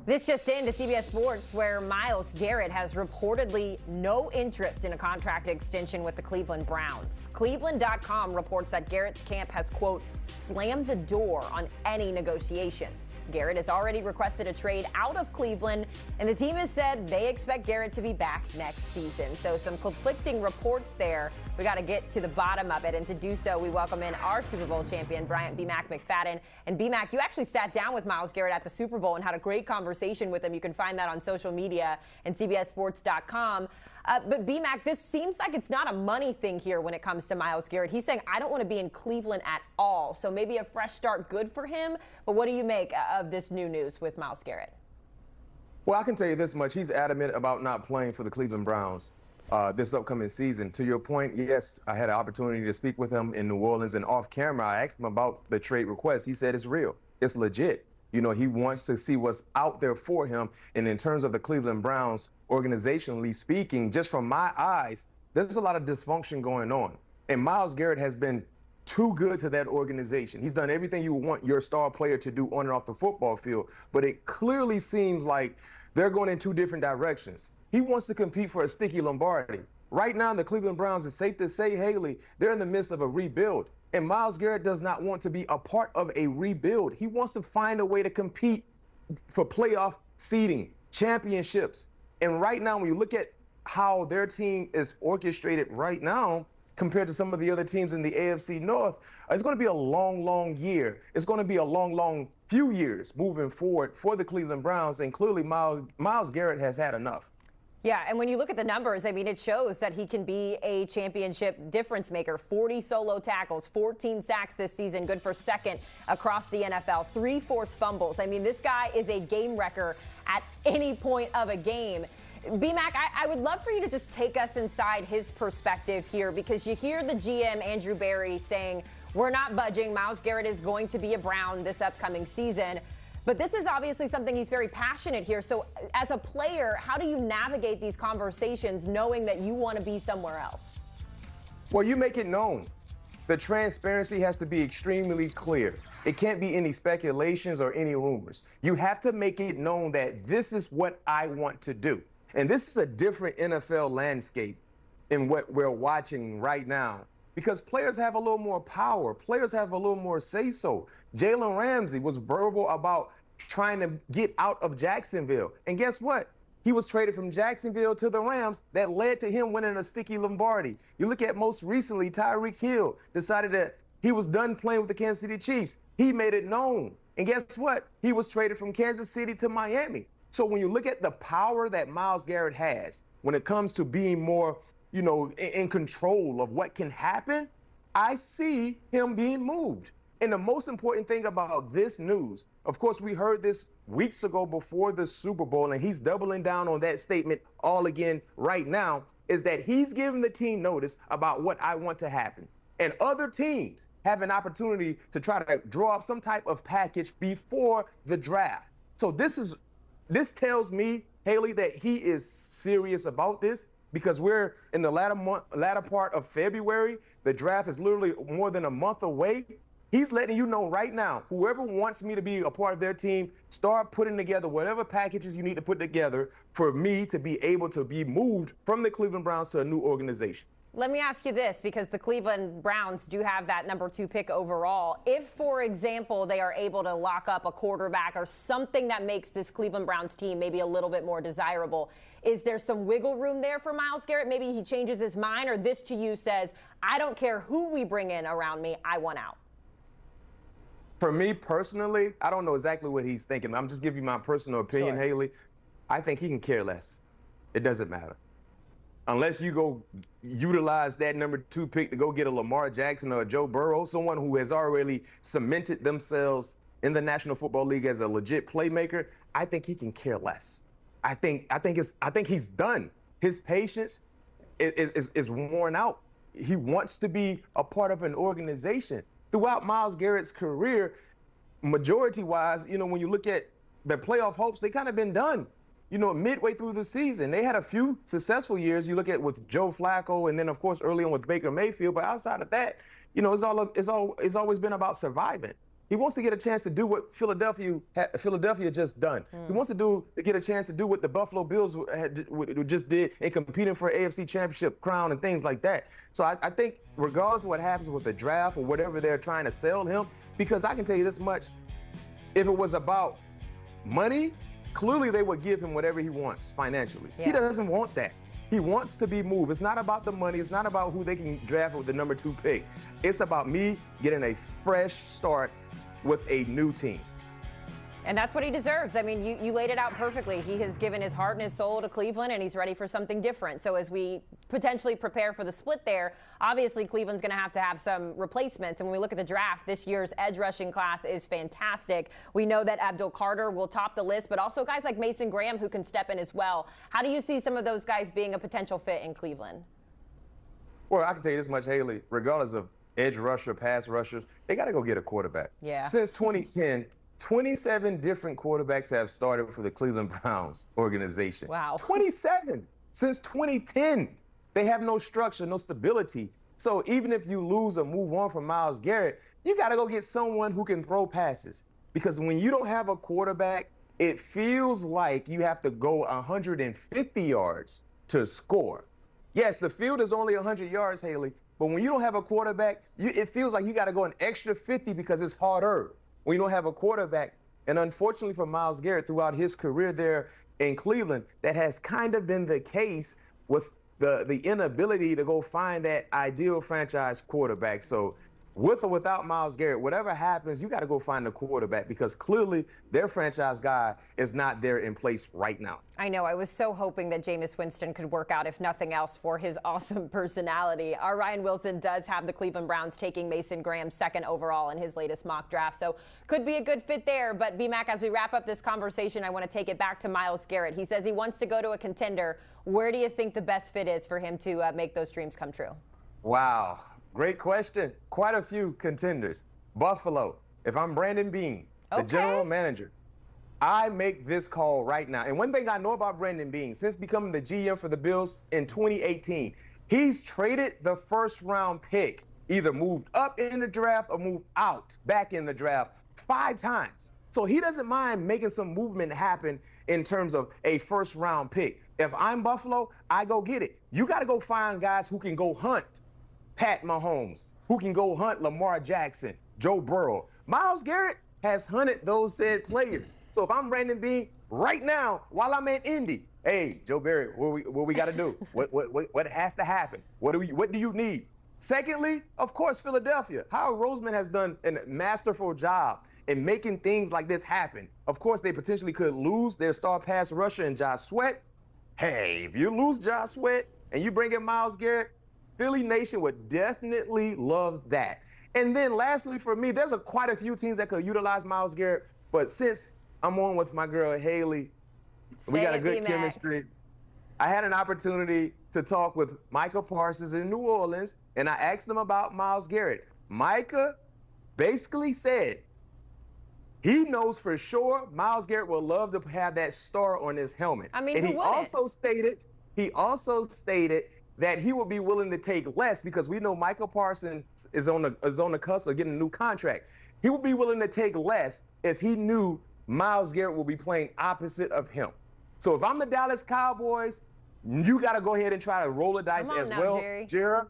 This just in to CBS Sports, where Myles Garrett has reportedly no interest in a contract extension with the Cleveland Browns. Cleveland.com reports that Garrett's camp has, quote, slammed the door on any negotiations. Garrett has already requested a trade out of Cleveland, and the team has said they expect Garrett to be back next season. So some conflicting reports there. We got to get to the bottom of it, and to do so, we welcome in our Super Bowl champion, Bryant McFadden. And B-Mac, you actually sat down with Myles Garrett at the Super Bowl and had a great conversation with him. You can find that on social media and CBSSports.com. But B-Mac, this seems like it's not a money thing here when it comes to Myles Garrett. He's saying, I don't want to be in Cleveland at all. So maybe a fresh start good for him. But what do you make of this new news with Myles Garrett? Well, I can tell you this much. He's adamant about not playing for the Cleveland Browns this upcoming season. To your point, yes, I had an opportunity to speak with him in New Orleans, and off camera, I asked him about the trade request. He said it's real. It's legit. You know, he wants to see what's out there for him. And in terms of the Cleveland Browns, organizationally speaking, just from my eyes, there's a lot of dysfunction going on. And Myles Garrett has been too good to that organization. He's done everything you want your star player to do on and off the football field. But it clearly seems like they're going in two different directions. He wants to compete for a sticky Lombardi. Right now, the Cleveland Browns, it's safe to say, Haley, they're in the midst of a rebuild. And Myles Garrett does not want to be a part of a rebuild. He wants to find a way to compete for playoff seeding, championships. And right now, when you look at how their team is orchestrated right now, compared to some of the other teams in the AFC North, it's going to be a long, long year. It's going to be a long, long few years moving forward for the Cleveland Browns. And clearly, Myles Garrett has had enough. Yeah, and when you look at the numbers, I mean, it shows that he can be a championship difference maker. 40 solo tackles, 14 sacks this season, good for second across the NFL, 3 forced fumbles. I mean, this guy is a game wrecker at any point of a game. B-Mac, I would love for you to just take us inside his perspective here, because you hear the GM, Andrew Berry, saying, we're not budging. Myles Garrett is going to be a Brown this upcoming season. But this is obviously something he's very passionate here. So as a player, how do you navigate these conversations knowing that you want to be somewhere else? Well, you make it known. The transparency has to be extremely clear. It can't be any speculations or any rumors. You have to make it known that this is what I want to do. And this is a different NFL landscape in what we're watching right now, because players have a little more power. Players have a little more say-so. Jalen Ramsey was verbal about trying to get out of Jacksonville. And guess what? He was traded from Jacksonville to the Rams. That led to him winning a sticky Lombardi. You look at most recently, Tyreek Hill decided that he was done playing with the Kansas City Chiefs. He made it known. And guess what? He was traded from Kansas City to Miami. So when you look at the power that Myles Garrett has when it comes to being more, you know, in control of what can happen, I see him being moved. And the most important thing about this news, of course, we heard this weeks ago before the Super Bowl, and he's doubling down on that statement all again right now, is that he's giving the team notice about what I want to happen. And other teams have an opportunity to try to draw up some type of package before the draft. So this tells me, Haley, that he is serious about this, because we're in the latter part of February. The draft is literally more than a month away. He's letting you know right now, whoever wants me to be a part of their team, start putting together whatever packages you need to put together for me to be able to be moved from the Cleveland Browns to a new organization. Let me ask you this, because the Cleveland Browns do have that number 2 pick overall. If, for example, they are able to lock up a quarterback or something that makes this Cleveland Browns team maybe a little bit more desirable, is there some wiggle room there for Myles Garrett? Maybe he changes his mind, or this to you says, I don't care who we bring in around me, I want out. For me personally, I don't know exactly what he's thinking. I'm just giving you my personal opinion, Sure. Haley. I think he can care less. It doesn't matter. Unless you go utilize that number 2 pick to go get a Lamar Jackson or a Joe Burrow, someone who has already cemented themselves in the National Football League as a legit playmaker, I think he can care less. I think he's done. His patience is worn out. He wants to be a part of an organization. Throughout Myles Garrett's career, majority-wise, you know, when you look at the playoff hopes, they kind of been done. You know, midway through the season, they had a few successful years. You look at with Joe Flacco, and then of course early on with Baker Mayfield. But outside of that, you know, it's always been about surviving. He wants to get a chance to do what Philadelphia just done. He wants to get a chance to do what the Buffalo Bills just did in competing for an AFC Championship crown and things like that. So I think regardless of what happens with the draft or whatever they're trying to sell him, because I can tell you this much, if it was about money, clearly they would give him whatever he wants financially. Yeah. He doesn't want that. He wants to be moved. It's not about the money. It's not about who they can draft with the number 2 pick. It's about me getting a fresh start with a new team. And that's what he deserves. I mean, you laid it out perfectly. He has given his heart and his soul to Cleveland, and he's ready for something different. So as we potentially prepare for the split there, obviously Cleveland's going to have some replacements. And when we look at the draft, this year's edge rushing class is fantastic. We know that Abdul Carter will top the list, but also guys like Mason Graham who can step in as well. How do you see some of those guys being a potential fit in Cleveland? Well, I can tell you this much, Haley, regardless of edge rusher, pass rushers, they got to go get a quarterback. Yeah. Since 2010, 27 different quarterbacks have started for the Cleveland Browns organization. Wow. 27 since 2010. They have no structure, no stability. So even if you lose or move on from Myles Garrett, you got to go get someone who can throw passes. Because when you don't have a quarterback, it feels like you have to go 150 yards to score. Yes, the field is only 100 yards, Haley, but when you don't have a quarterback, it feels like you got to go an extra 50 because it's harder when you don't have a quarterback. And unfortunately for Myles Garrett, throughout his career there in Cleveland, that has kind of been the case with the inability to go find that ideal franchise quarterback. So with or without Myles Garrett, whatever happens, you got to go find a quarterback because clearly their franchise guy is not there in place right now. I know. I was so hoping that Jameis Winston could work out, if nothing else, for his awesome personality. Our Ryan Wilson does have the Cleveland Browns taking Mason Graham 2nd overall in his latest mock draft, so could be a good fit there. But, B-Mac, as we wrap up this conversation, I want to take it back to Myles Garrett. He says he wants to go to a contender. Where do you think the best fit is for him to make those dreams come true? Wow. Great question. Quite a few contenders. Buffalo. If I'm Brandon Beane, the general manager, I make this call right now. And one thing I know about Brandon Beane, since becoming the GM for the Bills in 2018, he's traded the 1st-round pick, either moved up in the draft or moved out back in the draft 5 times. So he doesn't mind making some movement happen in terms of a 1st-round pick. If I'm Buffalo, I go get it. You got to go find guys who can go hunt Pat Mahomes, who can go hunt Lamar Jackson, Joe Burrow. Myles Garrett has hunted those said players. So if I'm Brandon Beane right now, while I'm at Indy, hey, Joe Barry, what we got to do? What has to happen? What do you need? Secondly, of course, Philadelphia. Howard Roseman has done a masterful job in making things like this happen. Of course, they potentially could lose their star pass rusher in Josh Sweat. Hey, if you lose Josh Sweat and you bring in Myles Garrett, Philly Nation would definitely love that. And then lastly for me, there's quite a few teams that could utilize Myles Garrett, but since I'm on with my girl Haley, we got a good chemistry. I had an opportunity to talk with Micah Parsons in New Orleans, and I asked him about Myles Garrett. Micah basically said he knows for sure Myles Garrett will love to have that star on his helmet. I mean, and he also stated that he would be willing to take less because we know Micah Parsons is on the cusp of getting a new contract. He would be willing to take less if he knew Myles Garrett will be playing opposite of him. So if I'm the Dallas Cowboys, you got to go ahead and try to roll the dice as well. Jera,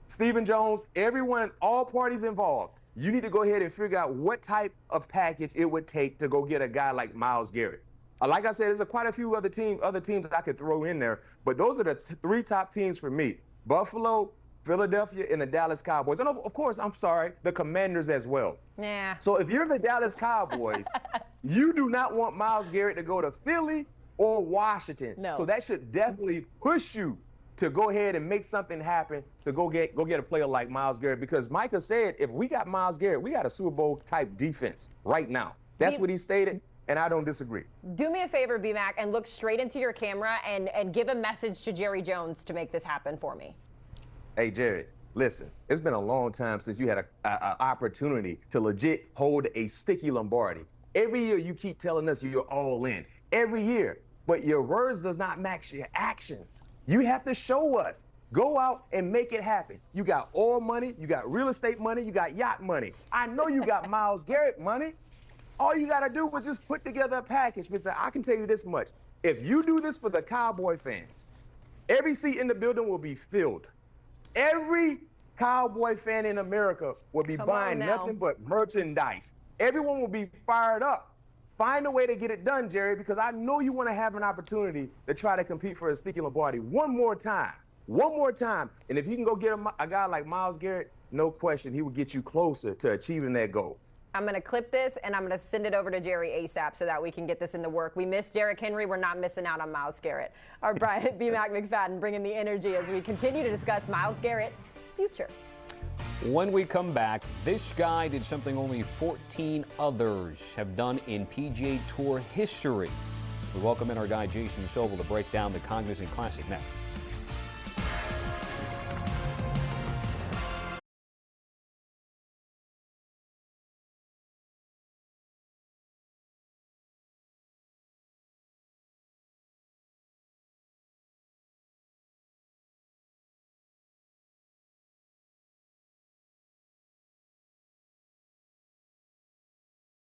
Stephen Jones, everyone, all parties involved. You need to go ahead and figure out what type of package it would take to go get a guy like Myles Garrett. Like I said, there's quite a few other teams that I could throw in there, but those are the 3 top teams for me: Buffalo, Philadelphia, and the Dallas Cowboys. And of course, I'm sorry, the Commanders as well. Yeah. So if you're the Dallas Cowboys, you do not want Myles Garrett to go to Philly or Washington. No. So that should definitely push you to go ahead and make something happen to go get a player like Myles Garrett, because Micah said if we got Myles Garrett, we got a Super Bowl type defense right now. That's what he stated. And I don't disagree. Do me a favor, B-Mac, and look straight into your camera and give a message to Jerry Jones to make this happen for me. Hey, Jerry, listen, it's been a long time since you had an opportunity to legit hold a sticky Lombardi. Every year you keep telling us you're all in. Every year. But your words does not match your actions. You have to show us. Go out and make it happen. You got oil money, you got real estate money, you got yacht money. I know you got Myles Garrett money. All you got to do is just put together a package. But I can tell you this much. If you do this for the Cowboy fans, every seat in the building will be filled. Every Cowboy fan in America will be buying nothing but merchandise. Everyone will be fired up. Find a way to get it done, Jerry, because I know you want to have an opportunity to try to compete for a Sticky Lombardi one more time. One more time. And if you can go get a guy like Myles Garrett, no question, he will get you closer to achieving that goal. I'm going to clip this, and I'm going to send it over to Jerry ASAP so that we can get this in the work. We miss Derrick Henry. We're not missing out on Myles Garrett. Our Bryant McFadden bringing the energy as we continue to discuss Myles Garrett's future. When we come back, this guy did something only 14 others have done in PGA Tour history. We welcome in our guy Jason Sobel to break down the Cognizant Classic next.